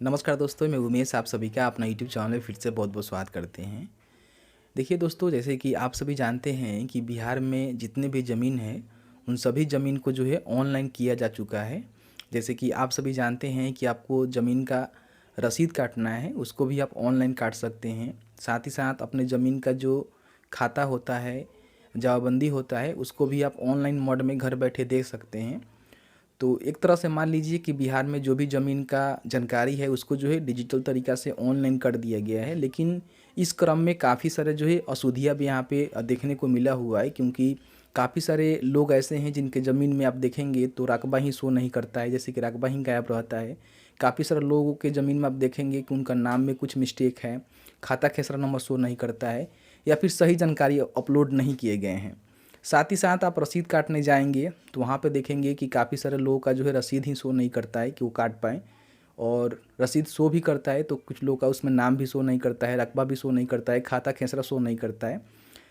नमस्कार दोस्तों, मैं उमेश आप सभी का अपना यूट्यूब चैनल में फिर से बहुत बहुत स्वागत करते हैं। देखिए दोस्तों, जैसे कि आप सभी जानते हैं कि बिहार में जितने भी ज़मीन है उन सभी ज़मीन को जो है ऑनलाइन किया जा चुका है। जैसे कि आप सभी जानते हैं कि आपको ज़मीन का रसीद काटना है, उसको भी आप ऑनलाइन काट सकते हैं। साथ ही साथ अपने ज़मीन का जो खाता होता है, जमाबंदी होता है, उसको भी आप ऑनलाइन मोड में घर बैठे देख सकते हैं। तो एक तरह से मान लीजिए कि बिहार में जो भी ज़मीन का जानकारी है उसको जो है डिजिटल तरीक़ा से ऑनलाइन कर दिया गया है। लेकिन इस क्रम में काफ़ी सारे जो है अशुद्धियाँ भी यहाँ पे देखने को मिला हुआ है, क्योंकि काफ़ी सारे लोग ऐसे हैं जिनके ज़मीन में आप देखेंगे तो रकबा ही शो नहीं करता है, जैसे कि रकबा ही गायब रहता है। काफ़ी सारे लोगों के ज़मीन में आप देखेंगे कि उनका नाम में कुछ मिस्टेक है, खाता खेसरा नंबर शो नहीं करता है, या फिर सही जानकारी अपलोड नहीं किए गए हैं। साथ ही साथ आप रसीद काटने जाएंगे तो वहाँ पे देखेंगे कि काफ़ी सारे लोगों का जो है रसीद ही शो नहीं करता है कि वो काट पाएँ, और रसीद शो भी करता है तो कुछ लोगों का उसमें नाम भी शो नहीं करता है, रकबा भी शो नहीं करता है, खाता खेसरा शो नहीं करता है।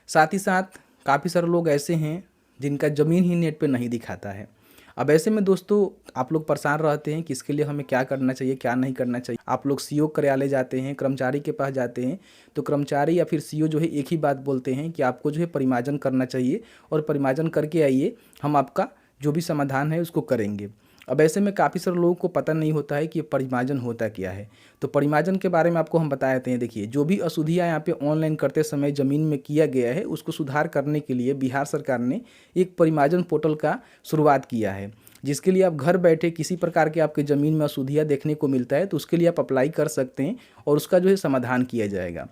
साथ ही साथ काफ़ी सारे लोग ऐसे हैं जिनका ज़मीन ही नेट पे नहीं दिखाता है। अब ऐसे में दोस्तों आप लोग परेशान रहते हैं कि इसके लिए हमें क्या करना चाहिए, क्या नहीं करना चाहिए। आप लोग सीओ कार्यालय जाते हैं, कर्मचारी के पास जाते हैं, तो कर्मचारी या फिर सीओ जो है एक ही बात बोलते हैं कि आपको जो है परिमार्जन करना चाहिए और परिमार्जन करके आइए, हम आपका जो भी समाधान है उसको करेंगे। अब ऐसे में काफ़ी सारे लोगों को पता नहीं होता है कि ये परिमार्जन होता क्या है। तो परिमार्जन के बारे में आपको हम बता देते हैं। देखिए, जो भी अशुद्धियाँ यहाँ पे ऑनलाइन करते समय ज़मीन में किया गया है उसको सुधार करने के लिए बिहार सरकार ने एक परिमार्जन पोर्टल का शुरुआत किया है, जिसके लिए आप घर बैठे किसी प्रकार के आपके ज़मीन में अशुद्धियाँ देखने को मिलता है तो उसके लिए आप अप्लाई कर सकते हैं और उसका जो है समाधान किया जाएगा।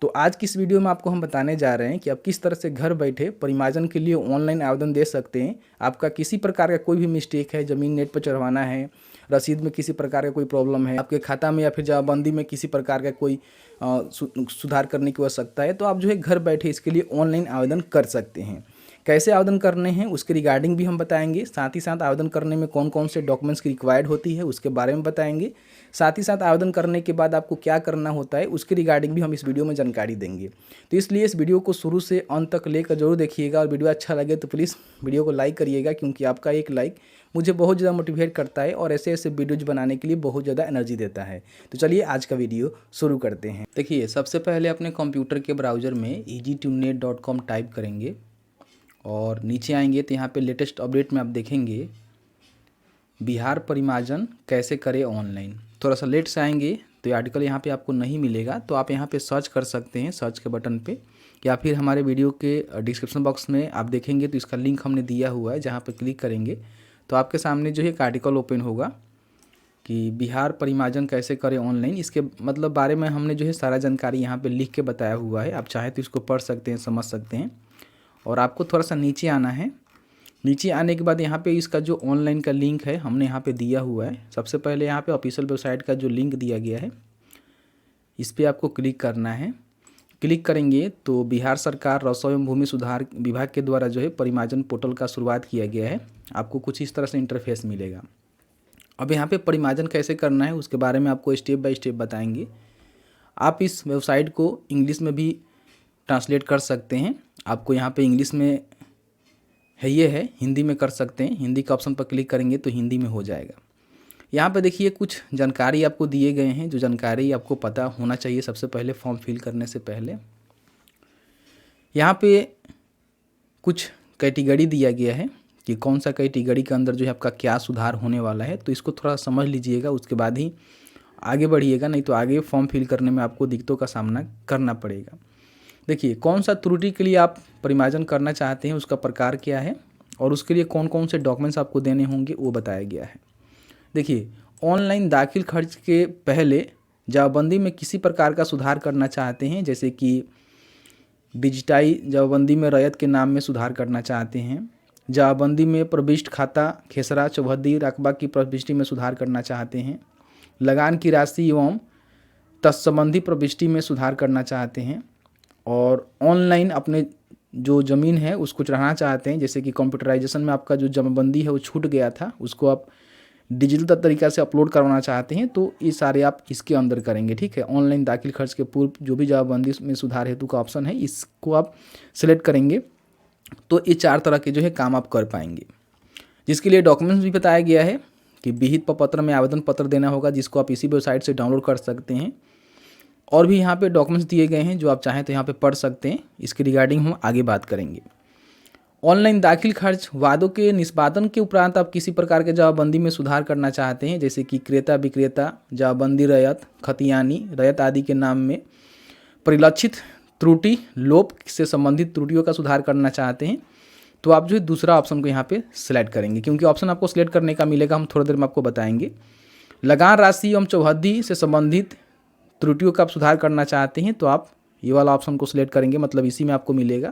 तो आज की इस वीडियो में आपको हम बताने जा रहे हैं कि आप किस तरह से घर बैठे परिमार्जन के लिए ऑनलाइन आवेदन दे सकते हैं। आपका किसी प्रकार का कोई भी मिस्टेक है, ज़मीन नेट पर चढ़वाना है, रसीद में किसी प्रकार का कोई प्रॉब्लम है, आपके खाता में या फिर जमाबंदी में किसी प्रकार का कोई सुधार करने की आवश्यकता है, तो आप जो है घर बैठे इसके लिए ऑनलाइन आवेदन कर सकते हैं। कैसे आवेदन करने हैं उसके रिगार्डिंग भी हम बताएंगे। साथ ही साथ आवेदन करने में कौन कौन से डॉक्यूमेंट्स की रिक्वायर्ड होती है उसके बारे में बताएंगे। साथ ही साथ आवेदन करने के बाद आपको क्या करना होता है उसके रिगार्डिंग भी हम इस वीडियो में जानकारी देंगे। तो इसलिए इस वीडियो को शुरू से अंत तक लेकर जरूर देखिएगा, और वीडियो अच्छा लगे तो प्लीज़ वीडियो को लाइक करिएगा, क्योंकि आपका एक लाइक मुझे बहुत ज़्यादा मोटिवेट करता है और ऐसे ऐसे वीडियोज बनाने के लिए बहुत ज़्यादा एनर्जी देता है। तो चलिए आज का वीडियो शुरू करते हैं। देखिए, सबसे पहले अपने कंप्यूटर के ब्राउज़र में easytunet.com टाइप करेंगे और नीचे आएंगे तो यहाँ पे लेटेस्ट अपडेट में आप देखेंगे बिहार परिमार्जन कैसे करें ऑनलाइन। थोड़ा सा लेट से आएंगे तो ये आर्टिकल यहाँ पे आपको नहीं मिलेगा, तो आप यहाँ पे सर्च कर सकते हैं सर्च के बटन पे, या फिर हमारे वीडियो के डिस्क्रिप्शन बॉक्स में आप देखेंगे तो इसका लिंक हमने दिया हुआ है, जहाँ पे क्लिक करेंगे तो आपके सामने जो है एक आर्टिकल ओपन होगा कि बिहार परिमार्जन कैसे करें ऑनलाइन। इसके मतलब बारे में हमने जो है सारा जानकारी यहाँ पे लिख के बताया हुआ है। आप चाहे तो इसको पढ़ सकते हैं, समझ सकते हैं। और आपको थोड़ा सा नीचे आना है। नीचे आने के बाद यहाँ पे इसका जो ऑनलाइन का लिंक है हमने यहाँ पे दिया हुआ है। सबसे पहले यहाँ पे ऑफिशियल वेबसाइट का जो लिंक दिया गया है इस पर आपको क्लिक करना है। क्लिक करेंगे तो बिहार सरकार रसोई एवं भूमि सुधार विभाग के द्वारा जो है परिमार्जन पोर्टल का शुरुआत किया गया है। आपको कुछ इस तरह से इंटरफेस मिलेगा। अब यहाँ पे परिमार्जन कैसे करना है उसके बारे में आपको स्टेप बाय स्टेप बताएंगे। आप इस वेबसाइट को इंग्लिश में भी ट्रांसलेट कर सकते हैं। आपको यहाँ पे इंग्लिश में है, ये है, हिंदी में कर सकते हैं। हिंदी का ऑप्शन पर क्लिक करेंगे तो हिंदी में हो जाएगा। यहाँ पे देखिए कुछ जानकारी आपको दिए गए हैं, जो जानकारी आपको पता होना चाहिए सबसे पहले फॉर्म फिल करने से पहले। यहाँ पे कुछ कैटेगरी दिया गया है कि कौन सा कैटेगरी के अंदर जो है आपका क्या सुधार होने वाला है, तो इसको थोड़ा समझ लीजिएगा, उसके बाद ही आगे बढ़िएगा, नहीं तो आगे फॉर्म फिल करने में आपको दिक्कतों का सामना करना पड़ेगा। देखिए, कौन सा त्रुटि के लिए आप परिमार्जन करना चाहते हैं, उसका प्रकार क्या है और उसके लिए कौन कौन से डॉक्यूमेंट्स आपको देने होंगे वो बताया गया है। देखिए, ऑनलाइन दाखिल खर्च के पहले जमाबंदी में किसी प्रकार का सुधार करना चाहते हैं, जैसे कि डिजिटाई जमाबंदी में रैयत के नाम में सुधार करना चाहते हैं, जमाबंदी में प्रविष्ट खाता खेसरा चौहद्दी रकबा की प्रविष्टि में सुधार करना चाहते हैं, लगान की राशि एवं तत्संबंधी प्रविष्टि में सुधार करना चाहते हैं, और ऑनलाइन अपने जो ज़मीन है उसको चढ़ाना चाहते हैं, जैसे कि कंप्यूटराइजेशन में आपका जो जमाबंदी है वो छूट गया था, उसको आप डिजिटल तरीक़ा से अपलोड करवाना चाहते हैं, तो ये सारे आप इसके अंदर करेंगे। ठीक है, ऑनलाइन दाखिल खर्च के पूर्व जो भी जमाबंदी में सुधार हेतु का ऑप्शन है इसको आप सिलेक्ट करेंगे, तो ये 4 तरह के जो है काम आप कर पाएंगे। जिसके लिए डॉक्यूमेंट्स भी बताया गया है कि विहित प्रपत्र में आवेदन पत्र देना होगा, जिसको आप इसी वेबसाइट से डाउनलोड कर सकते हैं। और भी यहाँ पे डॉक्यूमेंट्स दिए गए हैं जो आप चाहें तो यहाँ पे पढ़ सकते हैं। इसके रिगार्डिंग हम आगे बात करेंगे। ऑनलाइन दाखिल खर्च वादों के निष्पादन के उपरांत आप किसी प्रकार के जवाबबंदी में सुधार करना चाहते हैं, जैसे कि क्रेता विक्रेता, जवाबबंदी रैयत, खतियानी रैयत आदि के नाम में परिलक्षित त्रुटि लोप से संबंधित त्रुटियों का सुधार करना चाहते हैं, तो आप जो है दूसरा ऑप्शन को यहाँ पे सिलेक्ट करेंगे, क्योंकि ऑप्शन आपको सिलेक्ट करने का मिलेगा, हम थोड़ी देर में आपको बताएंगे। लगान राशि एवं चौहद्दी से संबंधित त्रुटियों का आप सुधार करना चाहते हैं तो आप ये वाला ऑप्शन को सिलेक्ट करेंगे, मतलब इसी में आपको मिलेगा।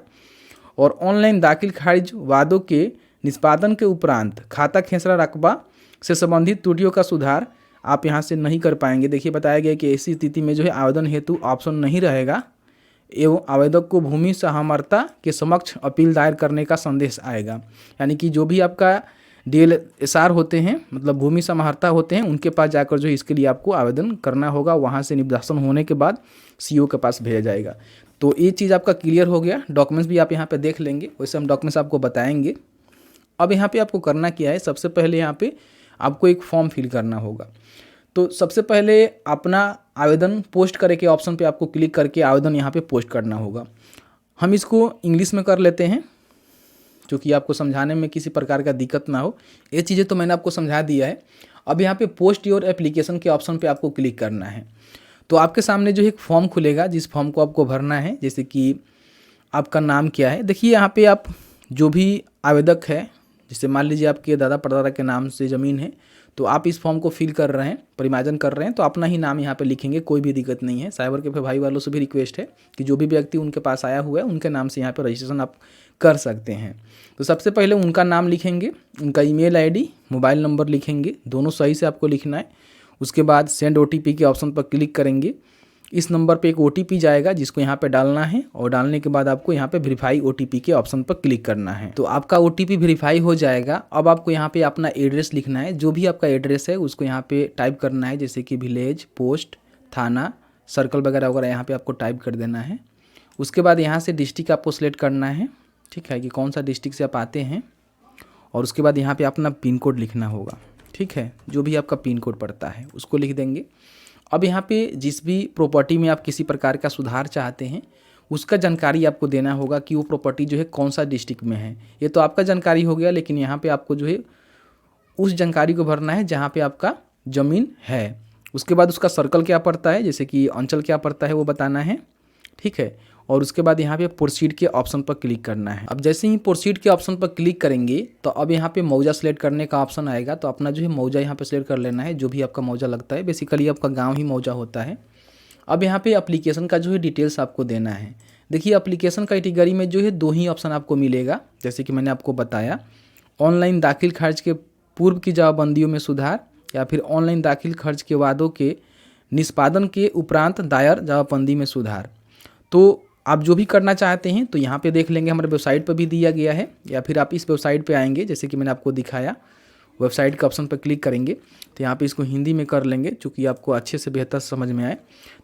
और ऑनलाइन दाखिल खारिज वादों के निष्पादन के उपरांत खाता खेसरा रकबा से संबंधित त्रुटियों का सुधार आप यहाँ से नहीं कर पाएंगे। देखिए बताया गया कि ऐसी स्थिति में जो है आवेदन हेतु ऑप्शन नहीं रहेगा एवं आवेदक को भूमि सहमर्ता के समक्ष अपील दायर करने का संदेश आएगा। यानी कि जो भी आपका DLSR होते हैं, मतलब भूमि समाहर्ता होते हैं, उनके पास जाकर जो है इसके लिए आपको आवेदन करना होगा। वहाँ से निष्पादन होने के बाद CO के पास भेजा जाएगा। तो ये चीज़ आपका क्लियर हो गया। डॉक्यूमेंट्स भी आप यहाँ पे देख लेंगे, वैसे हम डॉक्यूमेंट्स आपको बताएंगे। अब यहाँ पे आपको करना क्या है, सबसे पहले यहाँ पे आपको एक फॉर्म फिल करना होगा। तो सबसे पहले अपना आवेदन पोस्ट करे के ऑप्शन पे आपको क्लिक करके आवेदन यहाँ पे पोस्ट करना होगा। हम इसको इंग्लिश में कर लेते हैं, क्योंकि आपको समझाने में किसी प्रकार का दिक्कत ना हो। ये चीज़ें तो मैंने आपको समझा दिया है। अब यहाँ पे पोस्ट योर एप्लीकेशन के ऑप्शन पे आपको क्लिक करना है। तो आपके सामने जो एक फॉर्म खुलेगा, जिस फॉर्म को आपको भरना है, जैसे कि आपका नाम क्या है। देखिए यहाँ पे आप जो भी आवेदक है, जैसे मान लीजिए आपके दादा परदादा के नाम से ज़मीन है, तो आप इस फॉर्म को फिल कर रहे हैं, परिमार्जन कर रहे हैं, तो अपना ही नाम यहाँ पे लिखेंगे, कोई भी दिक्कत नहीं है। साइबर कैफे भाई वालों से भी रिक्वेस्ट है कि जो भी व्यक्ति उनके पास आया हुआ है उनके नाम से यहाँ पे रजिस्ट्रेशन आप कर सकते हैं। तो सबसे पहले उनका नाम लिखेंगे, उनका ईमेल ID, मोबाइल नंबर लिखेंगे, दोनों सही से आपको लिखना है। उसके बाद सेंड OTP के ऑप्शन पर क्लिक करेंगे। इस नंबर पे एक OTP जाएगा जिसको यहाँ पे डालना है, और डालने के बाद आपको यहाँ पे वेरीफाई OTP के ऑप्शन पर क्लिक करना है। तो आपका OTP वेरीफाई हो जाएगा। अब आपको यहाँ पे अपना एड्रेस लिखना है, जो भी आपका एड्रेस है उसको यहाँ पे टाइप करना है, जैसे कि विलेज, पोस्ट, थाना, सर्कल वगैरह वगैरह यहाँ पे आपको टाइप कर देना है। उसके बाद यहाँ से डिस्ट्रिक्ट आपको सिलेक्ट करना है, ठीक है, कि कौन सा डिस्ट्रिक्ट से आप आते हैं। और उसके बाद यहाँ पे अपना पिन कोड लिखना होगा, ठीक है, जो भी आपका पिन कोड पड़ता है उसको लिख देंगे। अब यहाँ पे जिस भी प्रॉपर्टी में आप किसी प्रकार का सुधार चाहते हैं उसका जानकारी आपको देना होगा कि वो प्रॉपर्टी जो है कौन सा डिस्ट्रिक्ट में है। ये तो आपका जानकारी हो गया, लेकिन यहाँ पे आपको जो है उस जानकारी को भरना है जहाँ पे आपका ज़मीन है। उसके बाद उसका सर्कल क्या पड़ता है, जैसे कि अंचल क्या पड़ता है वो बताना है, ठीक है। और उसके बाद यहाँ पे प्रोसीड के ऑप्शन पर क्लिक करना है। अब जैसे ही प्रोसीड के ऑप्शन पर क्लिक करेंगे तो अब यहाँ पे मौजा सेलेक्ट करने का ऑप्शन आएगा। तो अपना जो है मौजा यहाँ पे सेलेक्ट कर लेना है, जो भी आपका मौजा लगता है। बेसिकली आपका गांव ही मौजा होता है। अब यहाँ पे एप्लीकेशन का जो है डिटेल्स आपको देना है। देखिए एप्लीकेशन कैटेगरी में जो है 2 ही ऑप्शन आपको मिलेगा, जैसे कि मैंने आपको बताया, ऑनलाइन दाखिल खर्च के पूर्व की जवाबबंदियों में सुधार, या फिर ऑनलाइन दाखिल खर्च के वादों के निष्पादन के उपरांत दायर जवाबबंदी में सुधार। तो आप जो भी करना चाहते हैं तो यहाँ पे देख लेंगे, हमारे वेबसाइट पर भी दिया गया है, या फिर आप इस वेबसाइट पे आएंगे, जैसे कि मैंने आपको दिखाया, वेबसाइट के ऑप्शन पर क्लिक करेंगे तो यहाँ पे इसको हिंदी में कर लेंगे, चूँकि आपको अच्छे से बेहतर समझ में आए।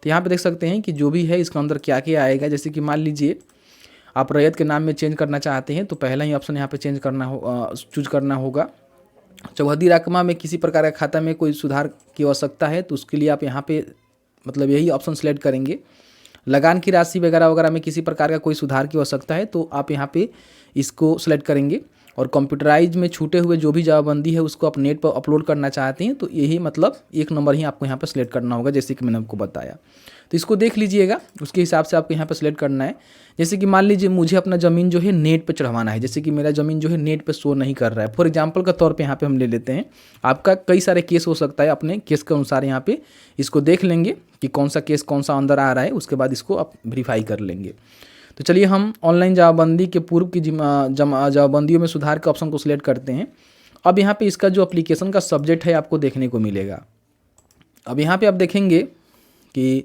तो यहाँ पे देख सकते हैं कि जो भी है इसके अंदर क्या क्या आएगा। जैसे कि मान लीजिए आप रैयत के नाम में चेंज करना चाहते हैं तो पहला ही ऑप्शन यहाँ पर चूज करना होगा। चौहद्दी रकमा में किसी प्रकार का खाता में कोई सुधार की आवश्यकता है तो उसके लिए आप यहाँ पे मतलब यही ऑप्शन सेलेक्ट करेंगे। लगान की राशि वगैरह वगैरह में किसी प्रकार का कोई सुधार की आवश्यकता है तो आप यहाँ पे इसको सेलेक्ट करेंगे। और कंप्यूटराइज में छूटे हुए जो भी जवाबबंदी है उसको आप नेट पर अपलोड करना चाहते हैं तो यही मतलब 1 नंबर ही आपको यहाँ पर सिलेक्ट करना होगा, जैसे कि मैंने आपको बताया। तो इसको देख लीजिएगा, उसके हिसाब से आपको यहाँ पर सिलेक्ट करना है। जैसे कि मान लीजिए मुझे अपना ज़मीन जो है नेट पे चढ़वाना है, जैसे कि मेरा ज़मीन जो है नेट पे शो नहीं कर रहा है। फॉर एग्जांपल का तौर पे यहाँ पे हम ले लेते हैं, आपका कई सारे केस हो सकता है, अपने केस के अनुसार यहाँ पे इसको देख लेंगे कि कौन सा केस कौन सा अंदर आ रहा है, उसके बाद इसको आप वेरीफाई कर लेंगे। तो चलिए हम ऑनलाइन जवाबबंदी के पूर्व की जवाबबंदियों में सुधार के ऑप्शन को सिलेक्ट करते हैं। अब यहाँ पे इसका जो एप्लीकेशन का सब्जेक्ट है आपको देखने को मिलेगा। अब यहाँ पे आप देखेंगे कि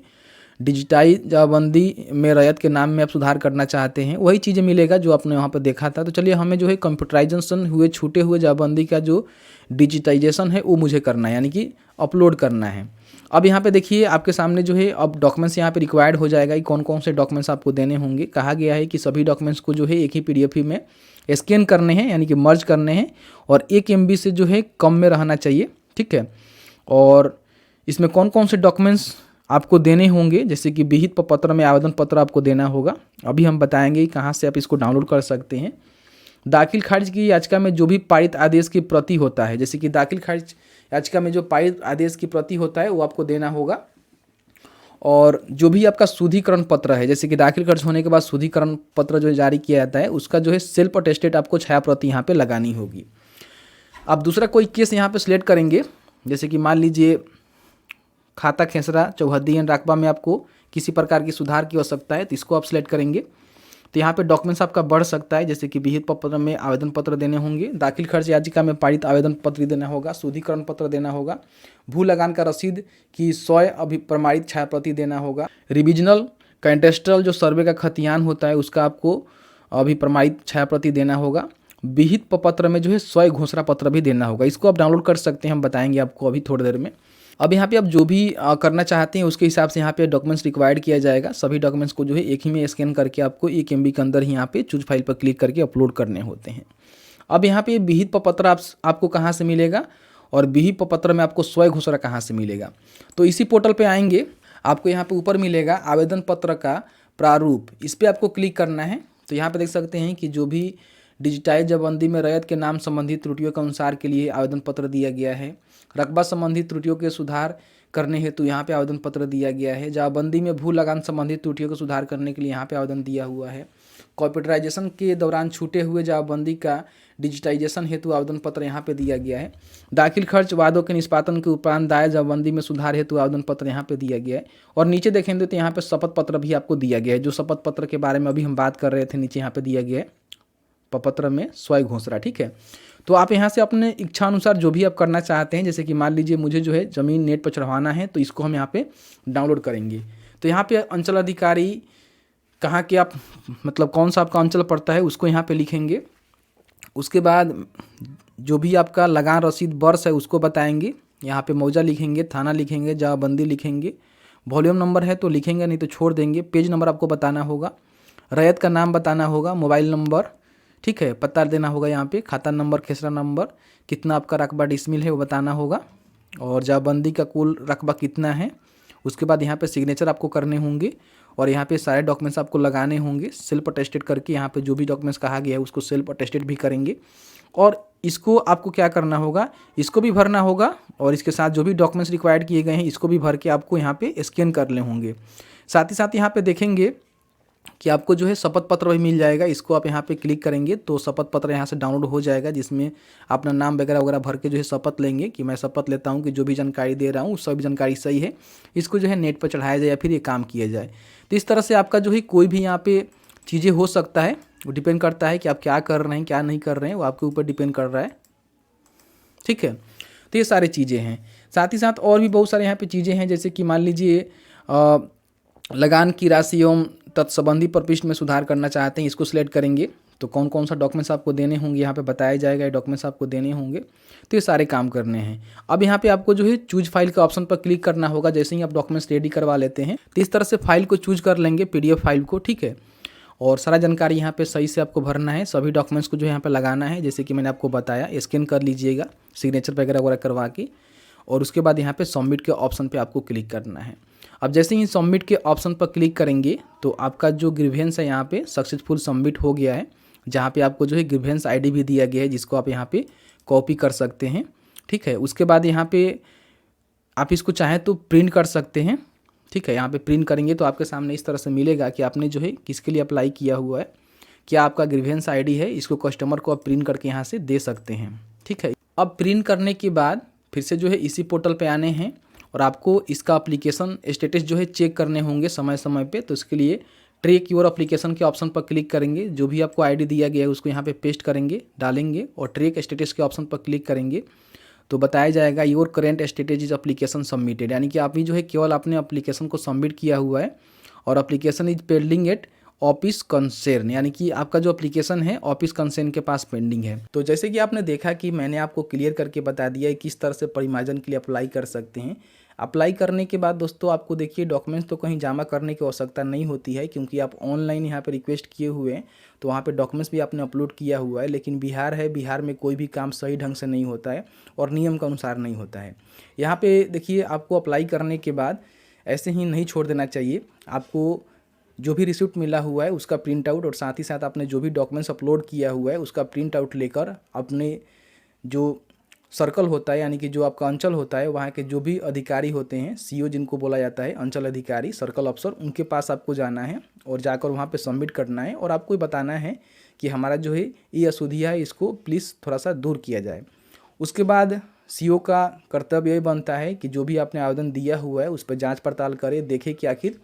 डिजिटाइज जवाबबंदी में रैयत के नाम में आप सुधार करना चाहते हैं, वही चीज़ें मिलेगा जो आपने वहाँ पर देखा था। तो चलिए हमें जो है कंप्यूटराइजेशन हुए छूटे हुए जवाबबंदी का जो डिजिटाइजेशन है वो मुझे करना है, यानी कि अपलोड करना है। अब यहाँ पे देखिए आपके सामने जो है अब डॉक्यूमेंट्स यहाँ पे रिक्वायर्ड हो जाएगा कि कौन कौन से डॉक्यूमेंट्स आपको देने होंगे। कहा गया है कि सभी डॉक्यूमेंट्स को जो है एक ही PDF में स्कैन करने हैं, यानी कि मर्ज करने हैं, और 1 MB से जो है कम में रहना चाहिए, ठीक है। और इसमें कौन कौन से डॉक्यूमेंट्स आपको देने होंगे, जैसे कि विहित प्रपत्र में आवेदन पत्र आपको देना होगा। अभी हम बताएंगे कहाँ से आप इसको डाउनलोड कर सकते हैं। दाखिल खारिज की याचिका में जो भी पारित आदेश की प्रति होता है, जैसे कि दाखिल खारिज याचिका में जो पारित आदेश की प्रति होता है वो आपको देना होगा। और जो भी आपका शुद्धिकरण पत्र है, जैसे कि दाखिल खारिज होने के बाद शुद्धिकरण पत्र जो जारी किया जाता है उसका जो है सेल्फ अटेस्टेड आपको छाया प्रति यहाँ पे लगानी होगी। आप दूसरा कोई केस यहाँ पे सिलेक्ट करेंगे, जैसे कि मान लीजिए खाता खेसरा चौहद्दी एंड राकबा में आपको किसी प्रकार की सुधार की आवश्यकता है, तो इसको आप सिलेक्ट करेंगे। तो यहाँ पे डॉक्यूमेंट्स आपका बढ़ सकता है, जैसे कि विहित पत्र में आवेदन पत्र देने होंगे, दाखिल खर्च याचिका में पारित आवेदन पत्र देना होगा, शुद्धिकरण पत्र देना होगा, भू लगान का रसीद की 100 प्रमाणित छाया प्रति देना होगा, रिविजनल कैंटेस्ट्रल जो सर्वे का खतियान होता है उसका आपको अभी प्रमाणित छाया प्रति देना होगा, विहित पत्र में जो है 100 घोषणा पत्र भी देना होगा। इसको आप डाउनलोड कर सकते हैं, हम बताएंगे आपको अभी थोड़ी देर में। अब यहाँ पे आप जो भी करना चाहते हैं उसके हिसाब से यहाँ पे डॉक्यूमेंट्स रिक्वायर्ड किया जाएगा। सभी डॉक्यूमेंट्स को जो है एक ही में स्कैन करके आपको 1 MB के अंदर ही यहाँ पे चूज फाइल पर क्लिक करके अपलोड करने होते हैं। अब यहाँ पे विहित प्रपत्र आपको कहाँ से मिलेगा और विहित प्रपत्र में आपको 100 घोषणा कहाँ से मिलेगा, तो इसी पोर्टल पर आएंगे, आपको यहाँ पर ऊपर मिलेगा आवेदन पत्र का प्रारूप, इस पर आपको क्लिक करना है। तो यहाँ पर देख सकते हैं कि जो भी डिजिटाइज जबंदी में रैयत के नाम संबंधी त्रुटियों के अनुसार के लिए आवेदन पत्र दिया गया है, रकबा संबंधी त्रुटियों के सुधार करने हेतु यहाँ पे आवेदन पत्र दिया गया है, जबंदी में भू लगान संबंधी त्रुटियों को सुधार करने के लिए यहाँ पे आवेदन दिया हुआ है, कंप्यूटराइजेशन के दौरान छूटे हुए जबंदी का डिजिटाइजेशन हेतु आवेदन पत्र यहाँ पे दिया गया है, दाखिल खर्च वादों के निष्पादन के उपरांत दायर जबंदी में सुधार हेतु आवेदन पत्र यहाँ पे दिया गया है। और नीचे देखेंगे तो यहाँ पे शपथ पत्र भी आपको दिया गया है, जो शपथ पत्र के बारे में अभी हम बात कर रहे थे, नीचे यहाँ पे दिया गया है प्रपत्र में 100 घोषणा। ठीक है, तो आप यहाँ से अपने इच्छा अनुसार जो भी आप करना चाहते हैं, जैसे कि मान लीजिए मुझे जो है ज़मीन नेट पर चढ़वाना है, तो इसको हम यहाँ पे डाउनलोड करेंगे। तो यहाँ पे अंचल अधिकारी कहाँ के आप मतलब कौन सा आपका अंचल पड़ता है उसको यहाँ पे लिखेंगे। उसके बाद जो भी आपका लगान रसीद वर्ष है उसको बताएंगे, यहाँ पे मौजा लिखेंगे, थाना लिखेंगे, जमाबंदी लिखेंगे, वॉल्यूम नंबर है तो लिखेंगे, नहीं तो छोड़ देंगे, पेज नंबर आपको बताना होगा, रैयत का नाम बताना होगा, मोबाइल नंबर, ठीक है, पता देना होगा, यहाँ पे खाता नंबर, खेसरा नंबर, कितना आपका रकबा डिसमिल है वो बताना होगा, और जबंदी का कुल रकबा कितना है। उसके बाद यहाँ पे सिग्नेचर आपको करने होंगे और यहाँ पे सारे डॉक्यूमेंट्स आपको लगाने होंगे सेल्फ अटेस्टेड करके। यहाँ पे जो भी डॉक्यूमेंट्स कहा गया है उसको सेल्फ अटेस्टेड भी करेंगे और इसको आपको क्या करना होगा, इसको भी भरना होगा और इसके साथ जो भी डॉक्यूमेंट्स रिक्वायर्ड किए गए हैं इसको भी भर के आपको यहाँ पे स्कैन करने होंगे। साथ ही साथ यहाँ पे देखेंगे कि आपको जो है शपथ पत्र भी मिल जाएगा, इसको आप यहाँ पे क्लिक करेंगे तो शपथ पत्र यहाँ से डाउनलोड हो जाएगा, जिसमें अपना नाम वगैरह वगैरह भर के जो है शपथ लेंगे कि मैं शपथ लेता हूँ कि जो भी जानकारी दे रहा हूँ सभी जानकारी सही है, इसको जो है नेट पर चढ़ाया जाए या फिर ये काम किया जाए। तो इस तरह से आपका जो है कोई भी यहाँ पे चीज़ें हो सकता है, वो डिपेंड करता है कि आप क्या कर रहे हैं क्या नहीं कर रहे हैं, वो आपके ऊपर डिपेंड कर रहा है। ठीक है, तो ये सारी चीज़ें हैं। साथ ही साथ और भी बहुत सारे यहाँ पे चीज़ें हैं, जैसे कि मान लीजिए लगान की राशि एवं तत्संबंधी प्रविष्ट में सुधार करना चाहते हैं, इसको सिलेक्ट करेंगे तो कौन कौन सा डॉक्यूमेंट्स आपको देने होंगे यहाँ पे बताया जाएगा, ये डॉक्यूमेंट्स आपको देने होंगे, तो ये सारे काम करने हैं। अब यहाँ पे आपको जो है चूज फाइल का ऑप्शन पर क्लिक करना होगा, जैसे ही आप डॉक्यूमेंट्स रेडी करवा लेते हैं तो इस तरह से फाइल को चूज कर लेंगे, PDF फाइल को। ठीक है, और सारा जानकारी यहाँ पे सही से आपको भरना है, सभी डॉक्यूमेंट्स को जो यहाँ पे लगाना है, जैसे कि मैंने आपको बताया, स्कैन कर लीजिएगा सिग्नेचर वगैरह वगैरह करवा के, और उसके बाद यहाँ पे सबमिट के ऑप्शन पे आपको क्लिक करना है। अब जैसे ही सबमिट के ऑप्शन पर क्लिक करेंगे तो आपका जो ग्रीवेंस है यहाँ पे सक्सेसफुल सबमिट हो गया है, जहाँ पे आपको जो है ग्रीवेंस ID भी दिया गया है, जिसको आप यहाँ पे कॉपी कर सकते हैं। ठीक है, उसके बाद यहाँ पे आप इसको चाहें तो प्रिंट कर सकते हैं। ठीक है, यहाँ पे प्रिंट करेंगे तो आपके सामने इस तरह से मिलेगा कि आपने जो है किसके लिए अप्लाई किया हुआ है, क्या आपका ग्रीवेंस ID है, इसको कस्टमर को आप प्रिंट करके यहाँ से दे सकते हैं। ठीक है, अब प्रिंट करने के बाद फिर से जो है इसी पोर्टल पे आने हैं और आपको इसका एप्लीकेशन स्टेटस जो है चेक करने होंगे समय समय पे। तो इसके लिए ट्रैक योर एप्लीकेशन के ऑप्शन पर क्लिक करेंगे, जो भी आपको ID दिया गया है उसको यहाँ पे पेस्ट करेंगे, डालेंगे और ट्रैक स्टेटस के ऑप्शन पर क्लिक करेंगे तो बताया जाएगा your current status is application submitted, यानी कि आप ही जो है केवल अपने एप्लीकेशन को सबमिट किया हुआ है और application is pending at office concern, यानी कि आपका जो एप्लीकेशन है ऑफिस कंसर्न के पास पेंडिंग है। तो जैसे कि आपने देखा कि मैंने आपको क्लियर करके बता दिया है किस तरह से परिमार्जन के लिए अप्लाई कर सकते हैं। अप्लाई करने के बाद दोस्तों आपको देखिए डॉक्यूमेंट्स तो कहीं जमा करने की आवश्यकता नहीं होती है, क्योंकि आप ऑनलाइन यहाँ पे रिक्वेस्ट किए हुए हैं तो वहाँ पे डॉक्यूमेंट्स भी आपने अपलोड किया हुआ है। लेकिन बिहार है, बिहार में कोई भी काम सही ढंग से नहीं होता है और नियम के अनुसार नहीं होता है। यहाँ पे देखिए आपको अप्लाई करने के बाद ऐसे ही नहीं छोड़ देना चाहिए। आपको जो भी रिसिप्ट मिला हुआ है उसका प्रिंट आउट और साथ ही साथ आपने जो भी डॉक्यूमेंट्स अपलोड किया हुआ है उसका प्रिंट आउट लेकर अपने जो सर्कल होता है, यानी कि जो आपका अंचल होता है, वहाँ के जो भी अधिकारी होते हैं, सीओ जिनको बोला जाता है, अंचल अधिकारी, सर्कल अफसर, उनके पास आपको जाना है और जाकर वहाँ पे सबमिट करना है और आपको बताना है कि हमारा जो है ये अशुद्धियाँ है, इसको प्लीज़ थोड़ा सा दूर किया जाए। उसके बाद सीओ का कर्तव्य ये बनता है कि जो भी आपने आवेदन दिया हुआ है उस पर जाँच पड़ताल करे, देखे कि आखिर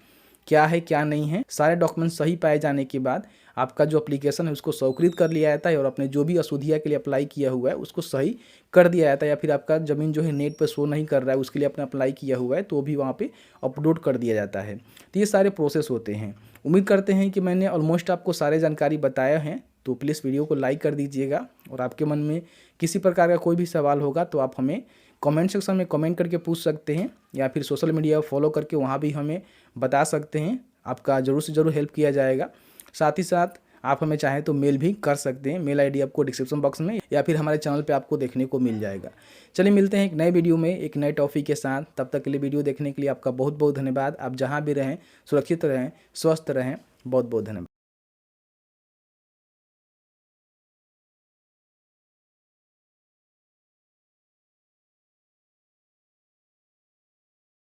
क्या है क्या नहीं है। सारे डॉक्यूमेंट सही पाए जाने के बाद आपका जो एप्लीकेशन है उसको स्वीकृत कर लिया जाता है और अपने जो भी अशुद्धियाँ के लिए अप्लाई किया हुआ है उसको सही कर दिया जाता है। या फिर आपका ज़मीन जो है नेट पर शो नहीं कर रहा है, उसके लिए आपने अप्लाई किया हुआ है तो भी वहाँ पे अपलोड कर दिया जाता है। तो ये सारे प्रोसेस होते हैं। उम्मीद करते हैं कि मैंने ऑलमोस्ट आपको सारे जानकारी बताया है, तो प्लीज़ वीडियो को लाइक कर दीजिएगा और आपके मन में किसी प्रकार का कोई भी सवाल होगा तो आप हमें कमेंट सेक्शन में कमेंट करके पूछ सकते हैं या फिर सोशल मीडिया फॉलो करके वहाँ भी हमें बता सकते हैं। आपका ज़रूर से ज़रूर हेल्प किया जाएगा। साथ ही साथ आप हमें चाहें तो मेल भी कर सकते हैं। मेल आईडी आपको डिस्क्रिप्शन बॉक्स में या फिर हमारे चैनल पे आपको देखने को मिल जाएगा। चलिए मिलते हैं एक नए वीडियो में एक नए टॉपिक के साथ। तब तक के लिए वीडियो देखने के लिए आपका बहुत बहुत धन्यवाद। आप जहाँ भी रहें सुरक्षित रहें, स्वस्थ रहें। बहुत बहुत धन्यवाद।